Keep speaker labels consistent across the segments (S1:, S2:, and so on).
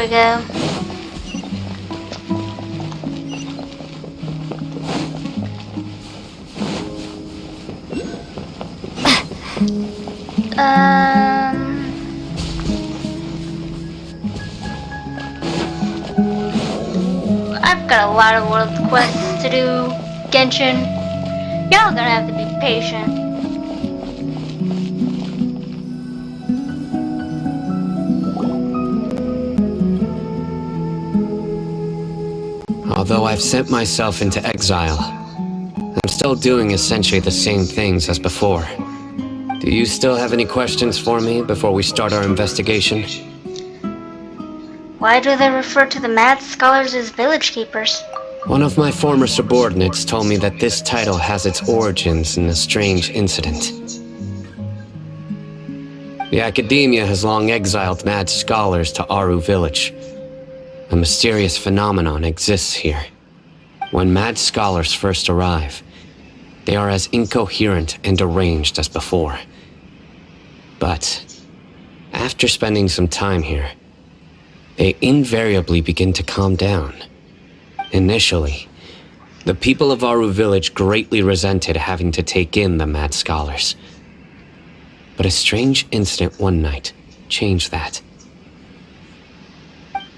S1: we go. I've got a lot of world quests to do, Genshin. Y'all gonna have to be patient.
S2: Although I've sent myself into exile, I'm still doing essentially the same things as before. Do you still have any questions for me before we start our investigation?
S1: Why do they refer to the mad scholars as village keepers?
S2: One of my former subordinates told me that this title has its origins in a strange incident. The Academia has long exiled mad scholars to Aru Village. A mysterious phenomenon exists here. When mad scholars first arrive, they are as incoherent and deranged as before. But after spending some time here, they invariably begin to calm down. Initially, the people of Aru Village greatly resented having to take in the mad scholars. But a strange incident one night changed that.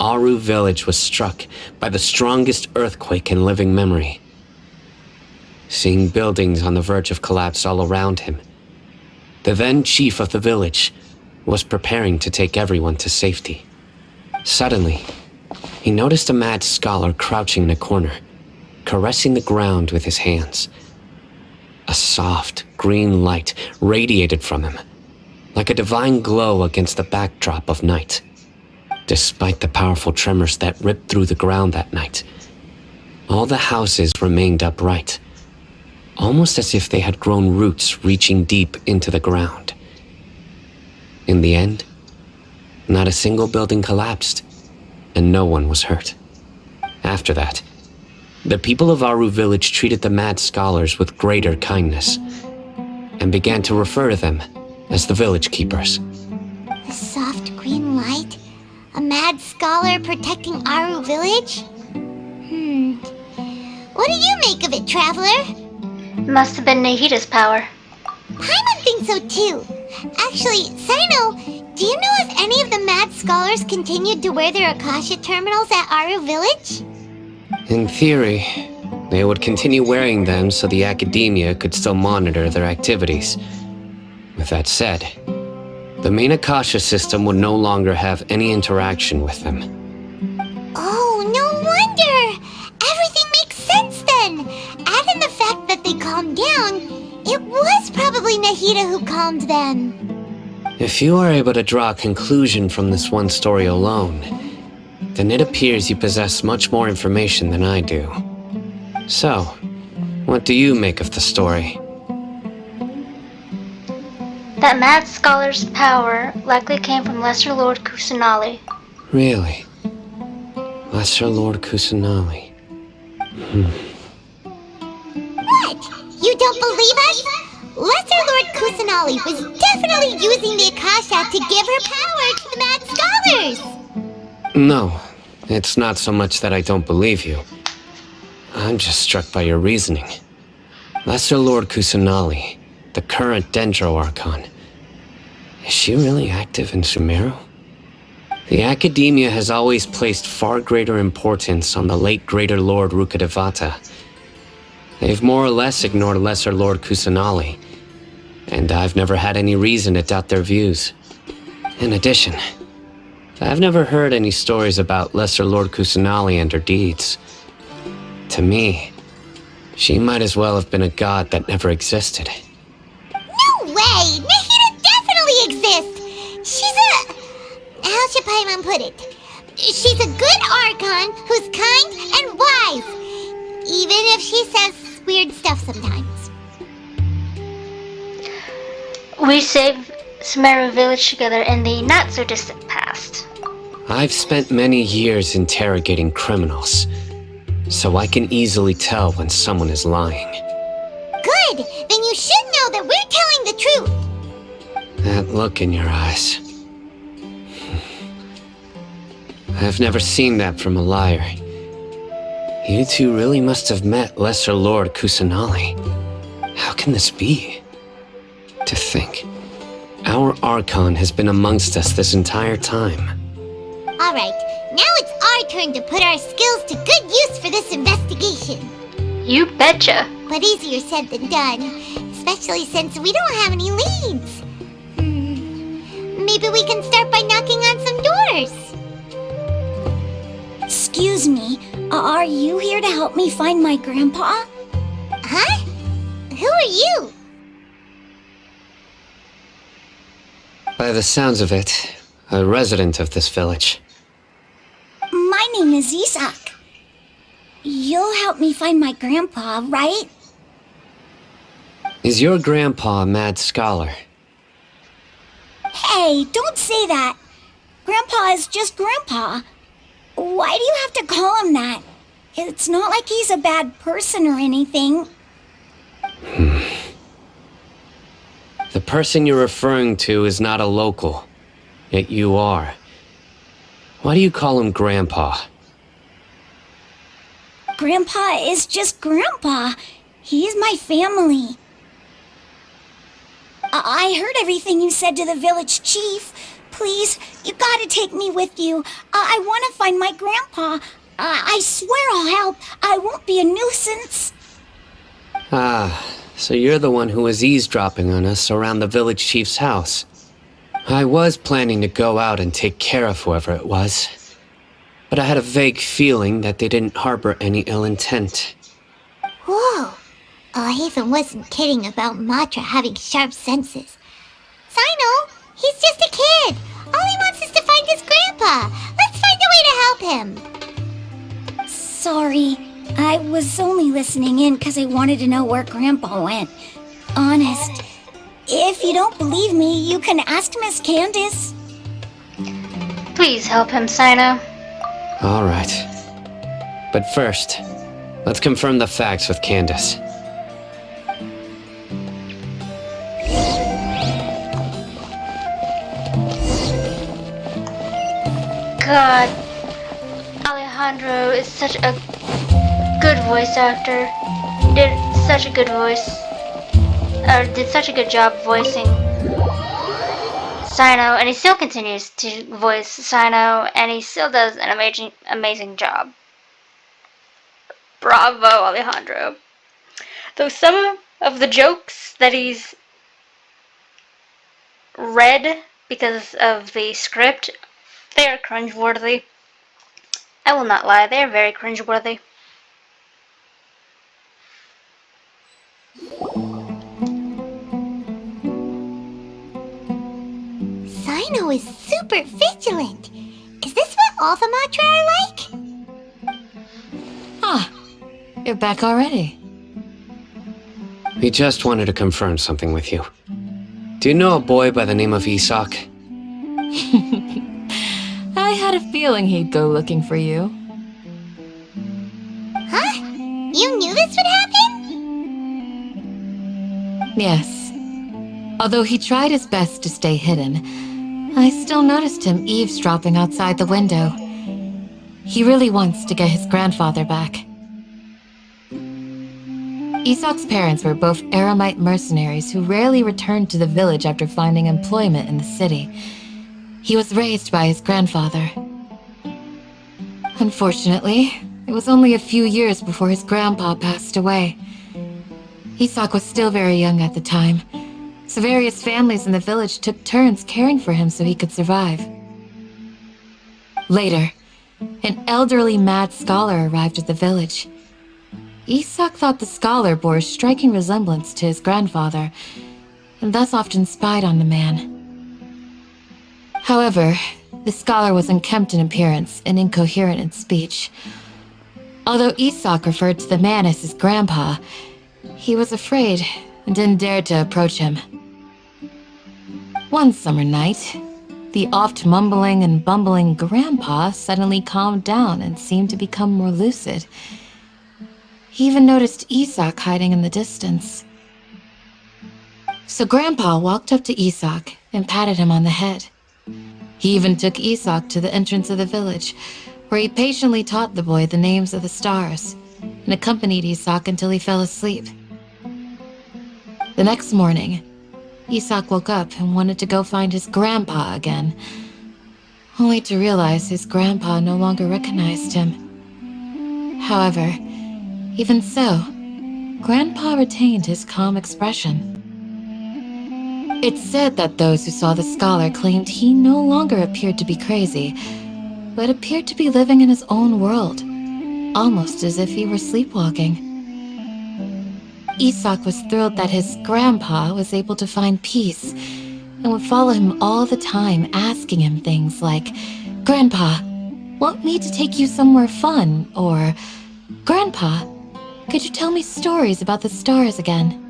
S2: Aru Village was struck by the strongest earthquake in living memory. Seeing buildings on the verge of collapse all around him, the then chief of the village was preparing to take everyone to safety. Suddenly, he noticed a mad scholar crouching in a corner, caressing the ground with his hands. A soft, green light radiated from him, like a divine glow against the backdrop of night. Despite the powerful tremors that ripped through the ground that night, all the houses remained upright, almost as if they had grown roots reaching deep into the ground. In the end, not a single building collapsed, and no one was hurt. After that, the people of Aru Village treated the mad scholars with greater kindness, and began to refer to them as the village keepers.
S3: A soft green light? A mad scholar protecting Aru Village? What do you make of it, Traveler?
S1: Must have been Nahida's power.
S3: Paimon thinks so too. Actually, Sino, do you know if any of the mad scholars continued to wear their Akasha terminals at Aru Village?
S2: In theory, they would continue wearing them so the Academia could still monitor their activities. With that said, the main Akasha system would no longer have any interaction with them.
S3: Oh, no wonder! Everything makes sense then! Add in the fact that they calmed down, it was probably Nahida who calmed them.
S2: If you are able to draw a conclusion from this one story alone, then it appears you possess much more information than I do. So, what do you make of the story?
S1: That mad scholar's power likely came from Lesser Lord Kusanali.
S2: Really? Lesser Lord Kusanali.
S3: What? You don't believe us? Lesser Lord Kusanali was definitely using the Akasha to give her power to the mad scholars!
S2: No, it's not so much that I don't believe you. I'm just struck by your reasoning. Lesser Lord Kusanali, the current Dendro Archon. Is she really active in Sumeru? The Academia has always placed far greater importance on the late Greater Lord Rukkhadevata. They've more or less ignored Lesser Lord Kusanali, and I've never had any reason to doubt their views. In addition, I've never heard any stories about Lesser Lord Kusanali and her deeds. To me, she might as well have been a god that never existed.
S3: No way! Nahida definitely exists! She's a... how should Paimon put it? She's a good Archon who's kind and wise, even if she says weird stuff sometimes.
S1: We saved Sumeru Village together in the not-so-distant past.
S2: I've spent many years interrogating criminals, so I can easily tell when someone is lying.
S3: Good! Then you should know that we're telling the truth!
S2: That look in your eyes. I've never seen that from a liar. You two really must have met Lesser Lord Kusanali. How can this be? To think, our Archon has been amongst us this entire time.
S3: Alright, now it's our turn to put our skills to good use for this investigation.
S1: You betcha.
S3: But easier said than done, especially since we don't have any leads. Maybe we can start by knocking on some doors.
S4: Excuse me, are you here to help me find my grandpa?
S3: Huh? Who are you?
S2: By the sounds of it, a resident of this village.
S4: My name is Isak. You'll help me find my grandpa, right?
S2: Is your grandpa a mad scholar?
S4: Hey, don't say that. Grandpa is just Grandpa. Why do you have to call him that? It's not like he's a bad person or anything.
S2: The person you're referring to is not a local, yet you are. Why do you call him Grandpa?
S4: Grandpa is just Grandpa. He's my family. I heard everything you said to the village chief. Please, you gotta take me with you. I want to find my grandpa. I swear I'll help. I won't be a nuisance.
S2: Ah, so you're the one who was eavesdropping on us around the village chief's house. I was planning to go out and take care of whoever it was, but I had a vague feeling that they didn't harbor any ill intent.
S3: Whoa. I even wasn't kidding about Matra having sharp senses. Sino, he's just a kid. All he wants is to find his grandpa. Let's find a way to help him.
S4: Sorry, I was only listening in because I wanted to know where Grandpa went. Honest. If you don't believe me, you can ask Miss Candace.
S1: Please help him, Sino.
S2: All right. But first, let's confirm the facts with Candace.
S1: God, Alejandro is such a good voice actor. Did such a good voice, or did such a good job voicing Sino, and he still continues to voice Sino, and he still does an amazing job. Bravo, Alejandro. Though some of the jokes that he's read because of the script, they are cringeworthy. I will not lie, they are very cringeworthy.
S3: Sino is super vigilant. Is this what all the Matra are like?
S5: Ah, you're back already.
S2: We just wanted to confirm something with you. Do you know a boy by the name of Isak?
S5: I had a feeling he'd go looking for you.
S3: Huh? You knew this would happen?
S5: Yes. Although he tried his best to stay hidden, I still noticed him eavesdropping outside the window. He really wants to get his grandfather back. Isak's parents were both Aramite mercenaries who rarely returned to the village after finding employment in the city. He was raised by his grandfather. Unfortunately, it was only a few years before his grandpa passed away. Isak was still very young at the time, so various families in the village took turns caring for him so he could survive. Later, an elderly mad scholar arrived at the village. Isak thought the scholar bore a striking resemblance to his grandfather, and thus often spied on the man. However, the scholar was unkempt in appearance and incoherent in speech. Although Isak referred to the man as his grandpa, he was afraid and didn't dare to approach him. One summer night, the oft mumbling and bumbling grandpa suddenly calmed down and seemed to become more lucid. He even noticed Isak hiding in the distance. So Grandpa walked up to Isak and patted him on the head. He even took Isak to the entrance of the village, where he patiently taught the boy the names of the stars, and accompanied Isak until he fell asleep. The next morning, Isak woke up and wanted to go find his grandpa again, only to realize his grandpa no longer recognized him. However, even so, Grandpa retained his calm expression. It's said that those who saw the scholar claimed he no longer appeared to be crazy, but appeared to be living in his own world, almost as if he were sleepwalking. Isak was thrilled that his grandpa was able to find peace, and would follow him all the time, asking him things like, "Grandpa, want me to take you somewhere fun?" Or, "Grandpa, could you tell me stories about the stars again?"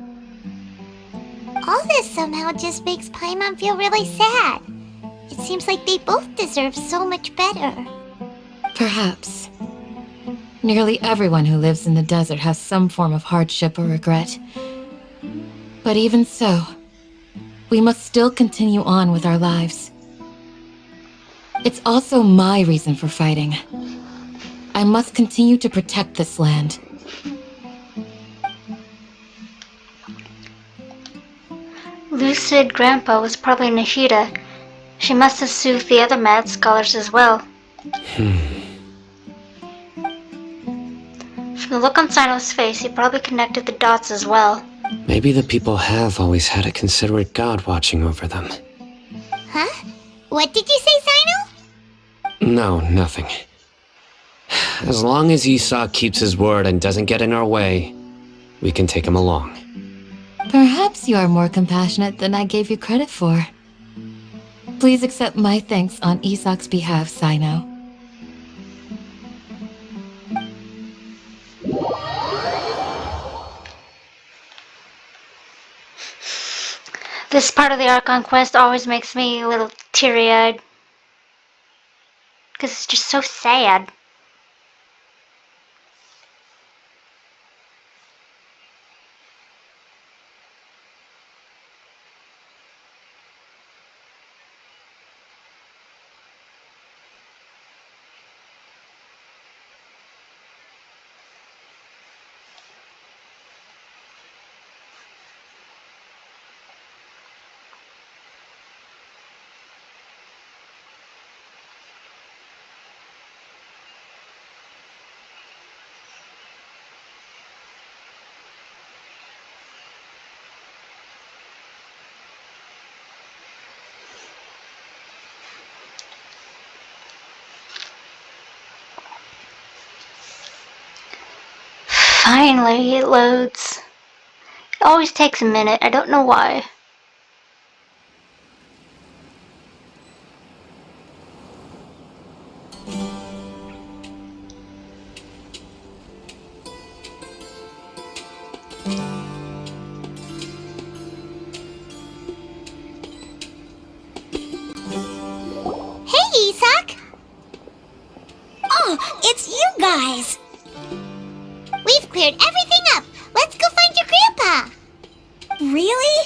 S3: All this somehow just makes Paimon feel really sad. It seems like they both deserve so much better.
S5: Perhaps. Nearly everyone who lives in the desert has some form of hardship or regret. But even so, we must still continue on with our lives. It's also my reason for fighting. I must continue to protect this land.
S1: Lucid Grandpa was probably Nahida. She must have soothed the other mad scholars as well. From the look on Sino's face, he probably connected the dots as well.
S2: Maybe the people have always had a considerate god watching over them.
S3: Huh? What did you say, Sino?
S2: No, nothing. As long as Isak keeps his word and doesn't get in our way, we can take him along.
S5: Perhaps you are more compassionate than I gave you credit for. Please accept my thanks on Isak's behalf, Sino.
S1: This part of the Archon quest always makes me a little teary-eyed. Because it's just so sad. Finally, it loads. It always takes a minute, I don't know why.
S3: Hey, Isak!
S4: Oh, it's you guys!
S3: We've cleared everything up. Let's go find your grandpa.
S4: Really?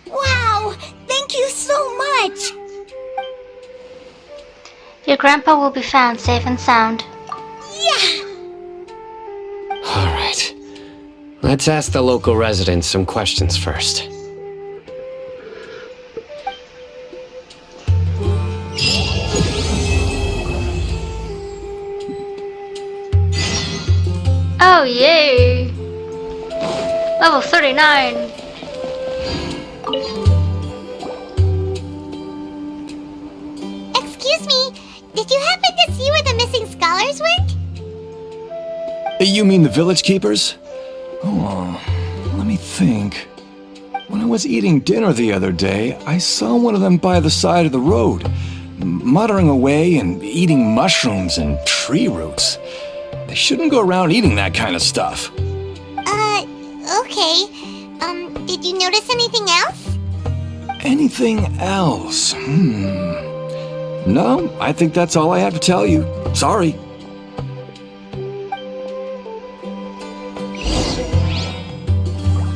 S4: Wow! Thank you so much!
S1: Your grandpa will be found safe and sound.
S4: Yeah!
S2: Alright. Let's ask the local residents some questions first.
S1: Oh, yay! Level 39!
S3: Excuse me, did you happen to see where the missing scholars went?
S6: You mean the village keepers? Oh, let me think. When I was eating dinner the other day, I saw one of them by the side of the road, muttering away and eating mushrooms and tree roots. They shouldn't go around eating that kind of stuff.
S3: Okay. Did you notice anything else?
S6: Anything else? No, I think that's all I have to tell you. Sorry.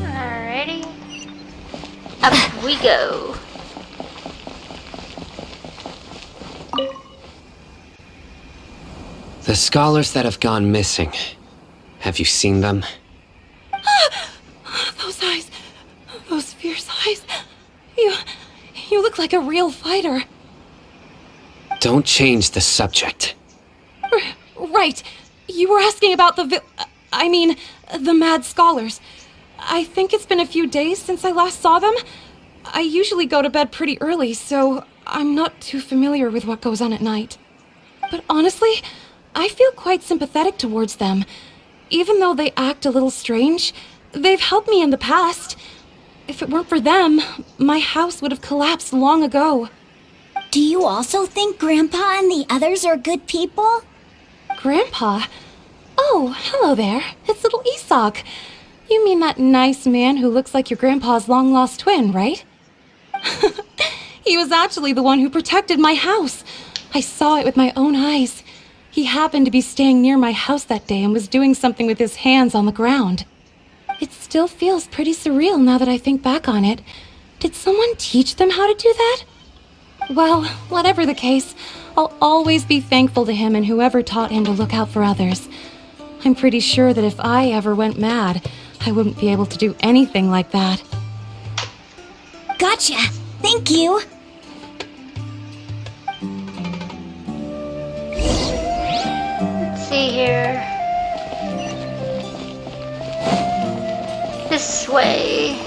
S1: Alrighty. Up we go.
S2: The scholars that have gone missing. Have you seen them?
S5: Those eyes. Those fierce eyes. You look like a real fighter.
S2: Don't change the subject.
S5: Right. You were asking about the mad scholars. I think it's been a few days since I last saw them. I usually go to bed pretty early, so I'm not too familiar with what goes on at night. But honestly, I feel quite sympathetic towards them. Even though they act a little strange, they've helped me in the past. If it weren't for them, my house would have collapsed long ago.
S4: Do you also think Grandpa and the others are good people?
S5: Grandpa? Oh, hello there. It's little Isak. You mean that nice man who looks like your grandpa's long-lost twin, right? He was actually the one who protected my house. I saw it with my own eyes. He happened to be staying near my house that day and was doing something with his hands on the ground. It still feels pretty surreal now that I think back on it. Did someone teach them how to do that? Well, whatever the case, I'll always be thankful to him and whoever taught him to look out for others. I'm pretty sure that if I ever went mad, I wouldn't be able to do anything like that.
S4: Gotcha. Thank you.
S1: Let's see here. This way.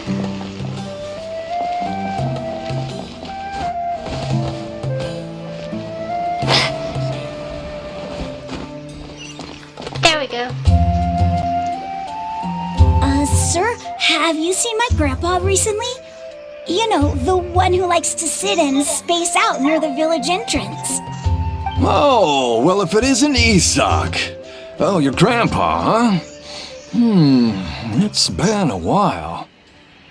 S1: There we go.
S4: Sir, have you seen my grandpa recently? You know, the one who likes to sit and space out near the village entrance.
S6: Oh, well, if it isn't Isak. Oh, your grandpa, huh? It's been a while.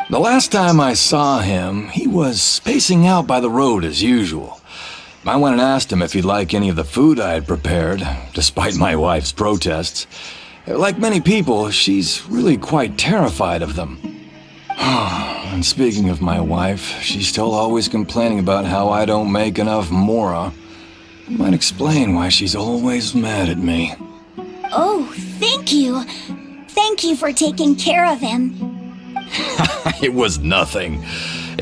S6: The last time I saw him, he was spacing out by the road as usual. I went and asked him if he'd like any of the food I had prepared, despite my wife's protests. Like many people, she's really quite terrified of them. And speaking of my wife, she's still always complaining about how I don't make enough mora. It might explain why she's always mad at me.
S4: Oh, thank you. Thank you for taking care of him.
S6: It was nothing.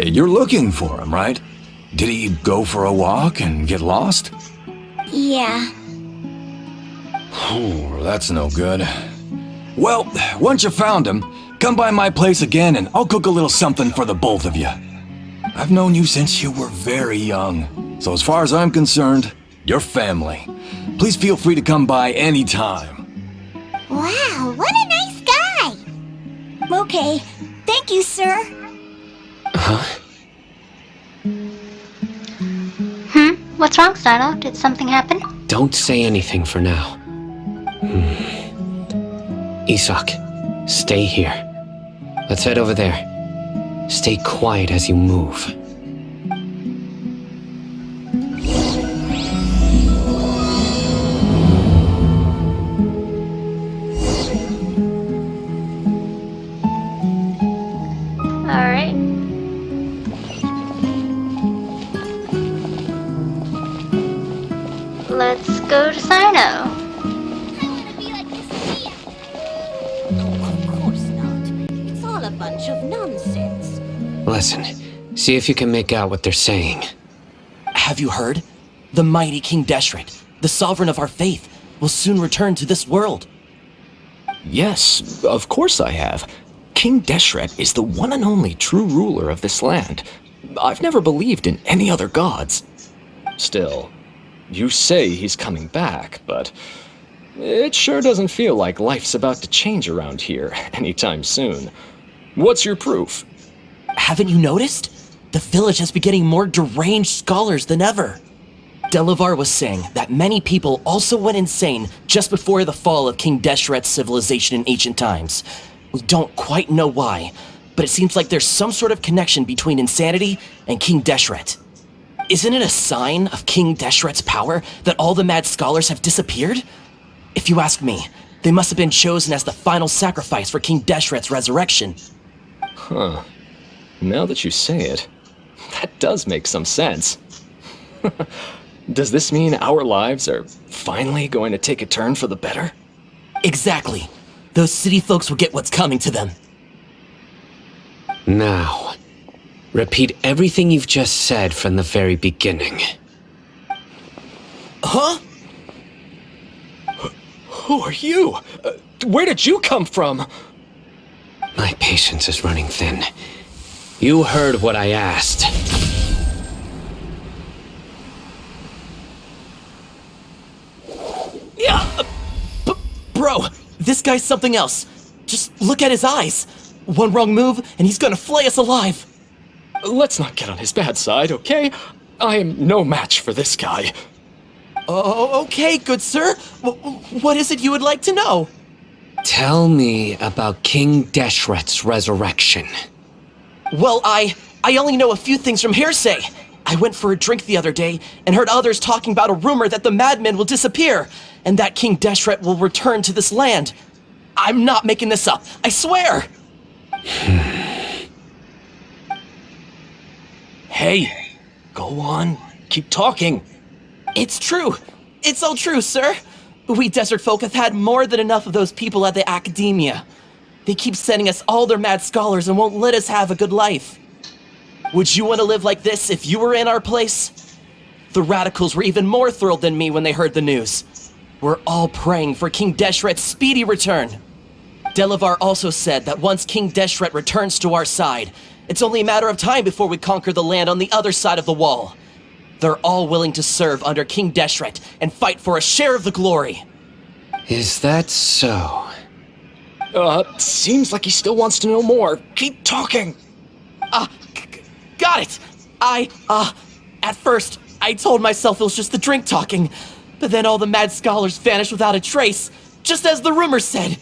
S6: You're looking for him, right? Did he go for a walk and get lost?
S4: Yeah.
S6: Oh, that's no good. Well, once you found him, come by my place again and I'll cook a little something for the both of you. I've known you since you were very young, so as far as I'm concerned, you're family. Please feel free to come by anytime.
S3: Wow, what a nice guy!
S4: Okay. Thank you, sir.
S2: Huh?
S1: What's wrong, Sino? Did something happen?
S2: Don't say anything for now. Isak, stay here. Let's head over there. Stay quiet as you move.
S1: Alright. Let's go to Sino.
S3: I want to be like this Mia.
S7: Oh, of course not. It's all a bunch of nonsense.
S2: Listen, see if you can make out what they're saying.
S8: Have you heard? The mighty King Deshret, the sovereign of our faith, will soon return to this world.
S9: Yes, of course I have. King Deshret is the one and only true ruler of this land. I've never believed in any other gods. Still, you say he's coming back, but it sure doesn't feel like life's about to change around here anytime soon. What's your proof?
S8: Haven't you noticed? The village has been getting more deranged scholars than ever. Delavar was saying that many people also went insane just before the fall of King Deshret's civilization in ancient times. We don't quite know why, but it seems like there's some sort of connection between insanity and King Deshret. Isn't it a sign of King Deshret's power that all the mad scholars have disappeared? If you ask me, they must have been chosen as the final sacrifice for King Deshret's resurrection.
S9: Huh. Now that you say it, that does make some sense. Does this mean our lives are finally going to take a turn for the better?
S8: Exactly. Those city folks will get what's coming to them.
S2: Now, repeat everything you've just said from the very beginning.
S8: Huh?
S9: Who are you? Where did you come from?
S2: My patience is running thin. You heard what I asked.
S8: Yeah, bro, this guy's something else. Just look at his eyes. One wrong move, and he's gonna flay us alive.
S9: Let's not get on his bad side, okay? I am no match for this guy.
S8: Oh, okay, good sir. What is it you would like to know?
S2: Tell me about King Deshret's resurrection.
S8: Well, I only know a few things from hearsay. I went for a drink the other day and heard others talking about a rumor that the madmen will disappear and that King Deshret will return to this land. I'm not making this up, I swear!
S9: Hey, go on, keep talking.
S8: It's true. It's all true, sir. We desert folk have had more than enough of those people at the academia. They keep sending us all their mad scholars and won't let us have a good life. Would you want to live like this if you were in our place? The radicals were even more thrilled than me when they heard the news. We're all praying for King Deshret's speedy return. Delavar also said that once King Deshret returns to our side, it's only a matter of time before we conquer the land on the other side of the wall. They're all willing to serve under King Deshret and fight for a share of the glory.
S2: Is that so?
S9: Seems like he still wants to know more. Keep talking.
S8: Got it! At first, I told myself it was just the drink talking, but then all the mad scholars vanished without a trace, just as the rumors said.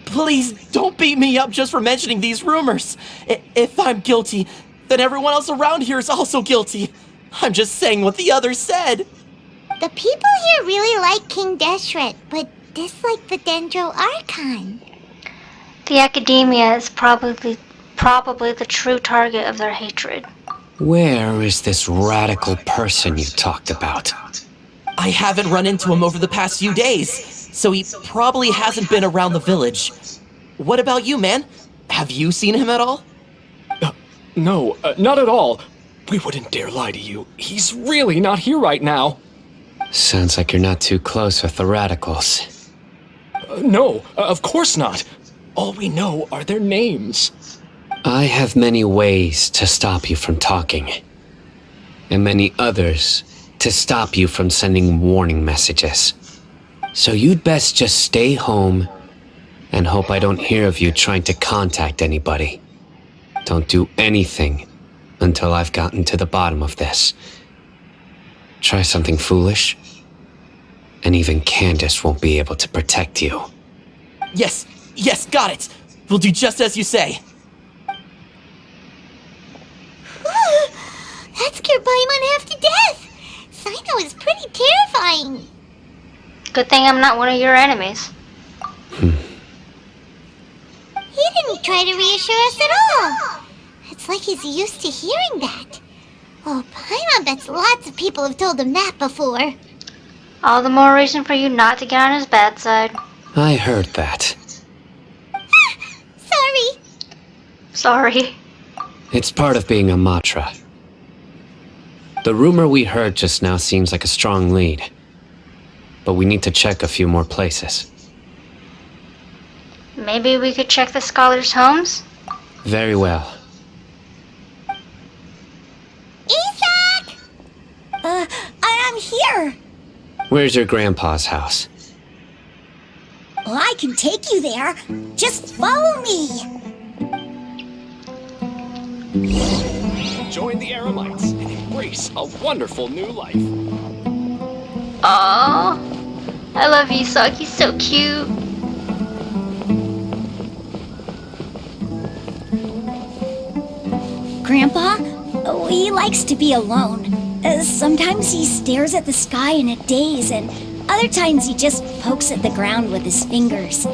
S8: Please don't beat me up just for mentioning these rumors. If I'm guilty, then everyone else around here is also guilty. I'm just saying what the others said.
S3: The people here really like King Deshret, but dislike the Dendro Archon.
S1: The academia is probably the true target of their hatred.
S2: Where is this radical person you talked about?
S8: I haven't run into him over the past few days, so he probably hasn't been around the village. What about you, man? Have you seen him at all?
S9: No, not at all. We wouldn't dare lie to you. He's really not here right now.
S2: Sounds like you're not too close with the radicals.
S9: No, of course not. All we know are their names.
S2: I have many ways to stop you from talking, and many others to stop you from sending warning messages. So you'd best just stay home and hope I don't hear of you trying to contact anybody. Don't do anything until I've gotten to the bottom of this. Try something foolish, and even Candace won't be able to protect you.
S8: Yes, got it. We'll do just as you say.
S3: That scared Paimon half to death. Sino is pretty terrifying.
S1: Good thing I'm not one of your enemies.
S3: He didn't try to reassure us at all. It's like he's used to hearing that. Oh, Paimon bets lots of people have told him that before.
S1: All the more reason for you not to get on his bad side.
S2: I heard that.
S1: Sorry.
S2: It's part of being a Matra. The rumor we heard just now seems like a strong lead, but we need to check a few more places.
S1: Maybe we could check the scholars' homes?
S2: Very well.
S3: Isak!
S4: I'm here.
S2: Where's your grandpa's house?
S4: Well, I can take you there. Just follow me.
S9: Join the Eremites and embrace a wonderful new life.
S1: Aww. I love Isak, he's so cute.
S4: Grandpa, he likes to be alone. Sometimes he stares at the sky in a daze, and other times he just pokes at the ground with his fingers.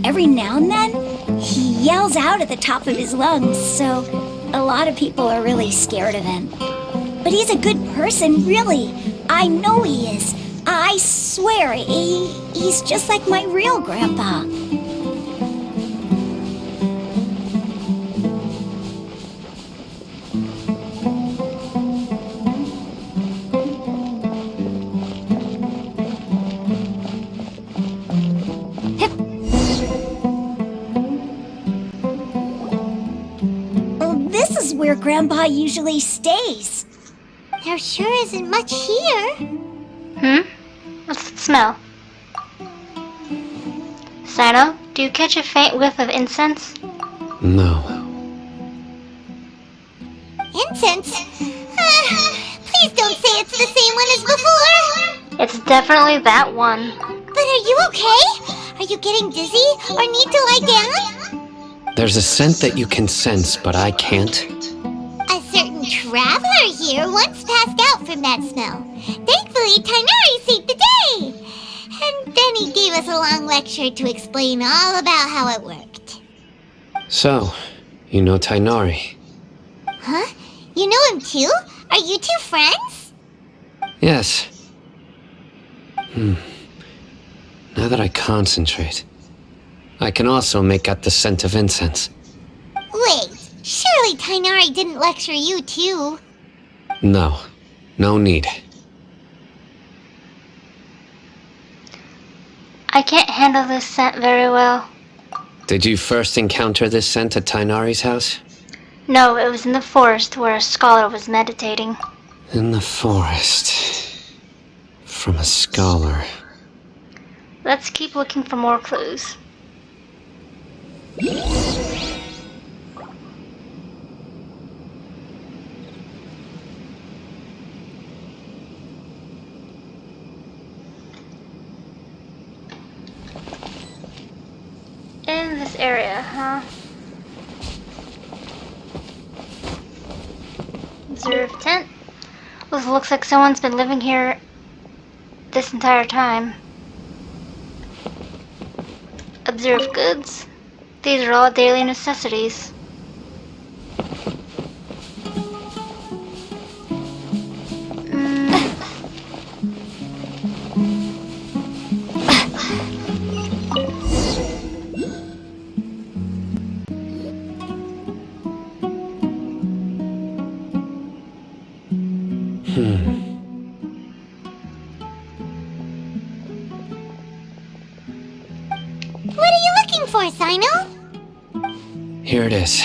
S4: Every now and then, he yells out at the top of his lungs, so a lot of people are really scared of him. but he's a good person, really. I know he is. I swear, he's just like my real grandpa. This is where Grandpa usually stays.
S3: There sure isn't much here.
S1: What's that smell? Sino, do you catch a faint whiff of incense?
S2: No.
S3: Incense? Please don't say it's the same one as before.
S1: It's definitely that one.
S3: But are you okay? Are you getting dizzy or need to lie down?
S2: There's a scent that you can sense, but I can't.
S3: A certain traveler here once passed out from that smell. Thankfully, Tainari saved the day. And then he gave us a long lecture to explain all about how it worked.
S2: So, you know Tainari?
S3: Huh? You know him too? Are you two friends?
S2: Yes. Now that I concentrate, I can also make out the scent of incense.
S3: Wait, surely Tainari didn't lecture you too.
S2: No, no need.
S1: I can't handle this scent very well.
S2: Did you first encounter this scent at Tainari's house?
S1: No, it was in the forest where a scholar was meditating.
S2: In the forest. From a scholar.
S1: Let's keep looking for more clues. In this area, huh? Observe tent. Well, looks like someone's been living here this entire time. Observe goods. These are all daily necessities.
S3: What are you looking for, Sino?
S2: Here it is.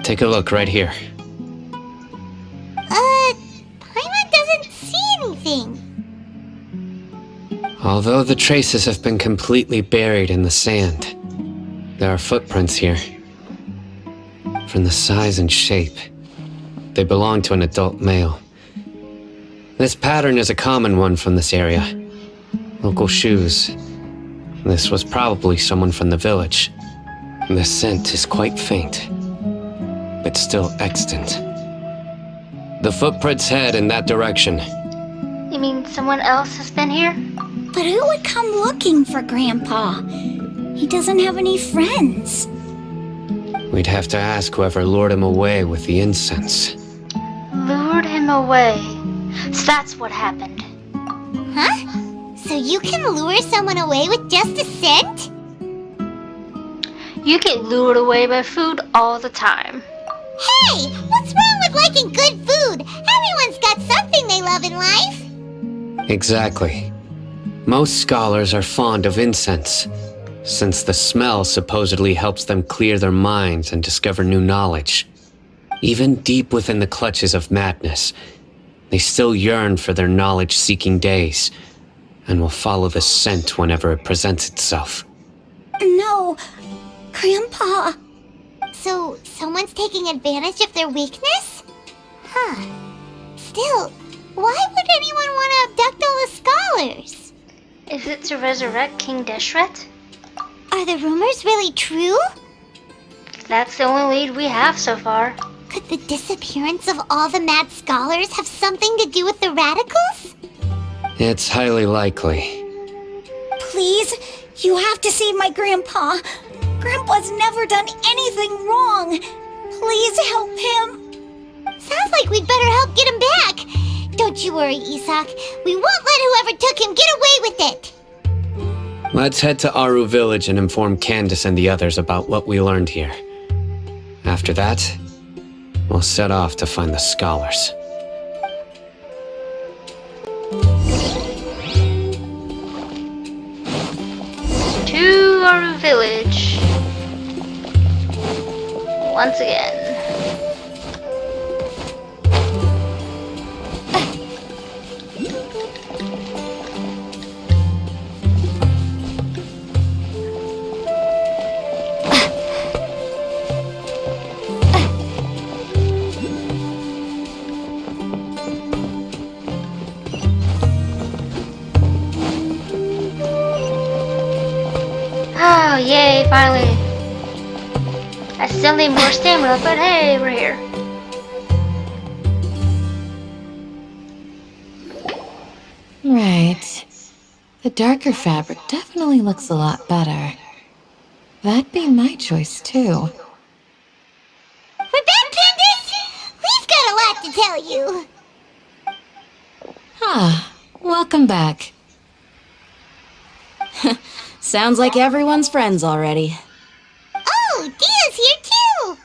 S2: Take a look right here.
S3: Paimon doesn't see anything.
S2: Although the traces have been completely buried in the sand, there are footprints here. From the size and shape, they belong to an adult male. This pattern is a common one from this area. Local shoes. This was probably someone from the village. The scent is quite faint, but still extant. The footprints head in that direction.
S1: You mean someone else has been here?
S4: But who would come looking for Grandpa? He doesn't have any friends.
S2: We'd have to ask whoever lured him away with the incense.
S1: Lured him away. So that's what happened.
S3: Huh? So you can lure someone away with just a scent?
S1: You get lured away by food all the time.
S3: Hey, what's wrong with liking good food? Everyone's got something they love in life.
S2: Exactly. Most scholars are fond of incense, since the smell supposedly helps them clear their minds and discover new knowledge. Even deep within the clutches of madness, they still yearn for their knowledge-seeking days, and will follow the scent whenever it presents itself.
S4: No, Grandpa.
S3: So someone's taking advantage of their weakness? Huh. Still, why would anyone want to abduct all the scholars?
S1: Is it to resurrect King Deshret?
S3: Are the rumors really true?
S1: That's the only lead we have so far.
S3: Could the disappearance of all the mad scholars have something to do with the radicals?
S2: It's highly likely.
S4: Please, you have to save my Grandpa. Grandpa's never done anything wrong. Please help him.
S3: like we'd better help get him back. Don't you worry, Isak. We won't let whoever took him get away with it.
S2: Let's head to Aru Village and inform Candace and the others about what we learned here. After that, we'll set off to find the scholars.
S1: To our village. Once again. Oh, yay, finally. I still need more stamina, but hey, we're here.
S5: Right. The darker fabric definitely looks a lot better. That'd be my choice, too.
S3: We're back, Candace! We've got a lot to tell you.
S5: Ah, welcome back.
S7: Sounds like everyone's friends already.
S3: Oh, Dia's here too.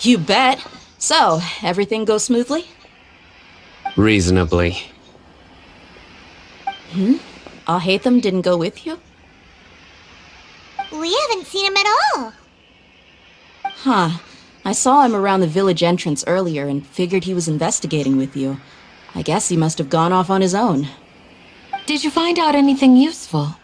S7: You bet. So, everything goes smoothly?
S2: Reasonably.
S7: Hatham didn't go with you?
S3: We haven't seen him at all.
S7: Huh. I saw him around the village entrance earlier and figured he was investigating with you. I guess he must have gone off on his own.
S5: Did you find out anything useful?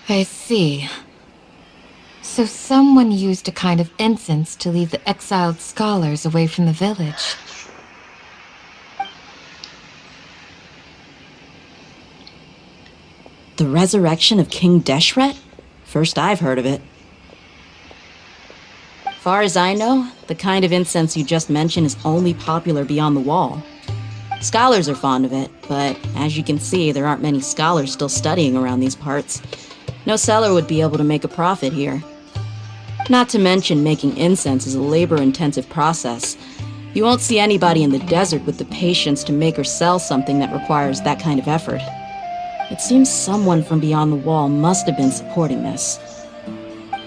S5: I see. So someone used a kind of incense to lead the exiled scholars away from the village.
S7: The resurrection of King Deshret? First I've heard of it. Far as I know, the kind of incense you just mentioned is only popular beyond the wall. Scholars are fond of it, but as you can see, there aren't many scholars still studying around these parts. No seller would be able to make a profit here. Not to mention, making incense is a labor-intensive process. You won't see anybody in the desert with the patience to make or sell something that requires that kind of effort. It seems someone from beyond the wall must have been supporting this.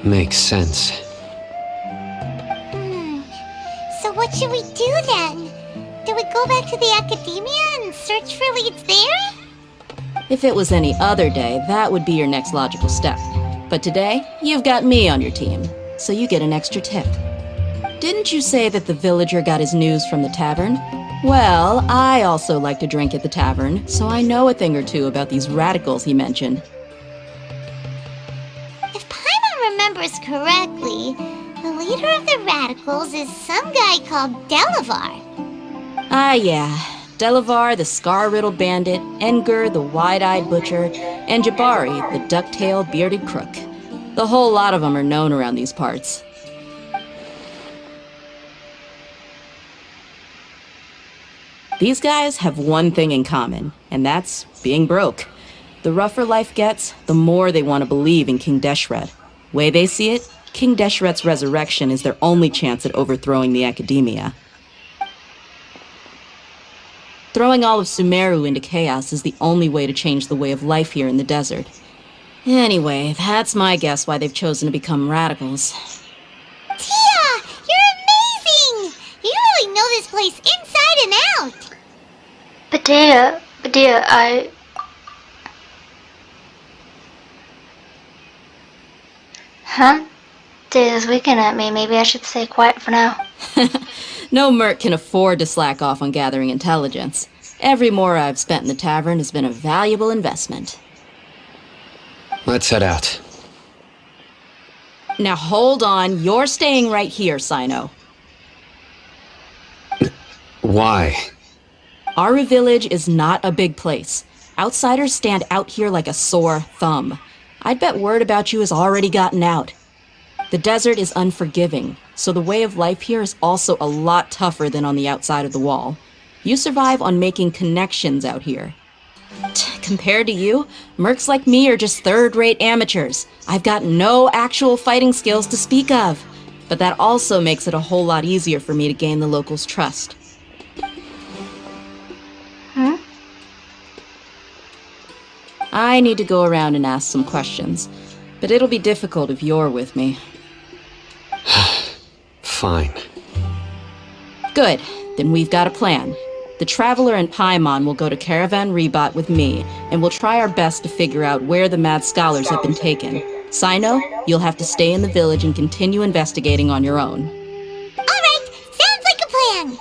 S2: Makes sense.
S3: So what should we do then? Do we go back to the academia and search for leads there?
S7: If it was any other day, that would be your next logical step. But today, you've got me on your team, so you get an extra tip. Didn't you say that the villager got his news from the tavern? Well, I also like to drink at the tavern, so I know a thing or two about these radicals he mentioned.
S3: If Paimon remembers correctly, the leader of the radicals is some guy called Delavar.
S7: Ah, yeah. Delavar, the scar-riddled bandit, Engur, the wide-eyed butcher, and Jabari, the duck-tailed bearded crook. The whole lot of them are known around these parts. These guys have one thing in common, and that's being broke. The rougher life gets, the more they want to believe in King Deshret. Way they see it, King Deshret's resurrection is their only chance at overthrowing the academia. Throwing all of Sumeru into chaos is the only way to change the way of life here in the desert. Anyway, that's my guess why they've chosen to become radicals.
S3: Tia! You're amazing! You really know this place inside and out!
S1: But dear, Huh? Dia's winking at me. Maybe I should stay quiet for now.
S7: No merc can afford to slack off on gathering intelligence. Every mora I've spent in the tavern has been a valuable investment.
S2: Let's head out.
S7: Now hold on, you're staying right here, Sino.
S2: Why?
S7: Aru Village is not a big place. Outsiders stand out here like a sore thumb. I'd bet word about you has already gotten out. The desert is unforgiving, so the way of life here is also a lot tougher than on the outside of the wall. You survive on making connections out here. Compared to you, mercs like me are just third-rate amateurs. I've got no actual fighting skills to speak of. But that also makes it a whole lot easier for me to gain the locals' trust.
S1: Hmm?
S7: I need to go around and ask some questions, but it'll be difficult if you're with me.
S2: Fine.
S7: Good, then we've got a plan. The Traveler and Paimon will go to Caravan Rebot with me, and we'll try our best to figure out where the Mad Scholars have been taken. Sino, you'll have to stay in the village and continue investigating on your own.
S3: All right, sounds like a plan.